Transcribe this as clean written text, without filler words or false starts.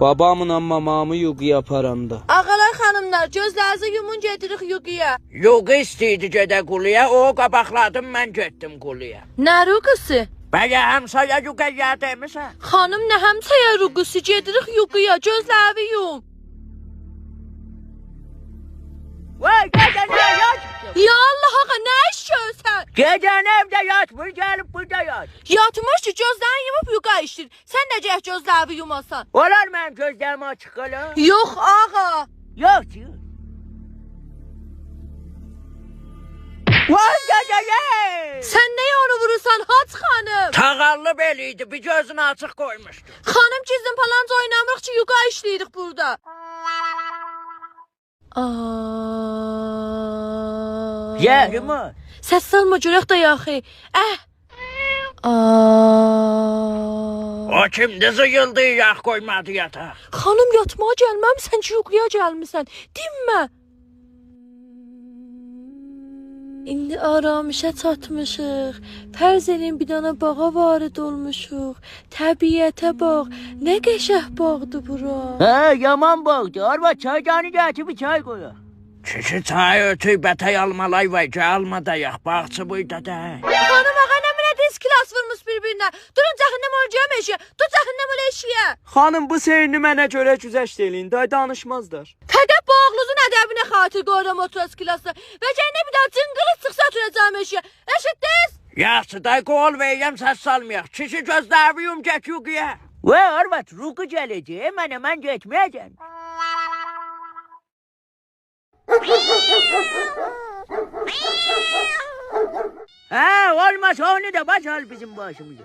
Babamla mamamı yuqıya aparanda. Ağalar, xanımlar, gözlərinizi yumun gedirik yuqıya. Yuqı istəyirdi gedə quluya, o qabaqladım, mən getdim quluya. Nə ruqısı? Bəyə həmsaya yuqaya demisən? Xanım, nə həmsəyə ruqısı, gedirik yuqıya, gözləri yum. Vay, gecəni yat! Ya Allah ağa, nə iş görsən? Gecəni evdə yatmır, gəlib burada yat. Yatmış ki, gözlərini yumub yuqa işdir. Sən necə gözləri yumasan? Olar mənim gözlərimi açıq qala? Yox ağa. Yox ki. Vay, gecəni! Sən nəyə onu vurursan, Hac xanım? Tağallı beliydi, bir gözünü açıq qoymuşdu. Xanım, gizlin palanca oynamırıq ki, yuqa işləyirik burada. Yerim o. Səs salma görək də yaxı. O kimdir zıyıldı, yağ qoymadı yataq. Xanım, yatmağa gəlməmsən ki, yuxuya gəlmisən. Dinmə. İndi aramışə çatmışıq. Fərz edin bir dana bağa varid olmuşuq. Təbiətə bax. Nə qəşəng bağdır bura. Yaman bağdı. Arva çaydanı gətir, bir çay qoyaq. Kişi çay ötüy, bətay almalay vay, gəlmə dayaq, bağçı buyda da. Xanım ağa, nə mənə diz kilas vurmuş bir-birinə. Durun, cəhənnəm olacağım eşiyə. Dur, cəhənnəm ol eşiyə. Xanım, bu seyrini mənə görə güzəşt eləyin, day danışmazlar. Fəqət bu ağlınızın ədəbinə xatir qoyuram 30 kilası. Və cənnə bir daha cıngılı çıxsa oturacağım eşiyə. Eşitdiniz? Yaxşı, day qol verəyəm, səs salmayaq. Kişi gözləri yum, get yuqıya. Vay, arvat, ruqu gələcək, mən getməyəcəm. Olmaz, onu da baş al bizim başımıza.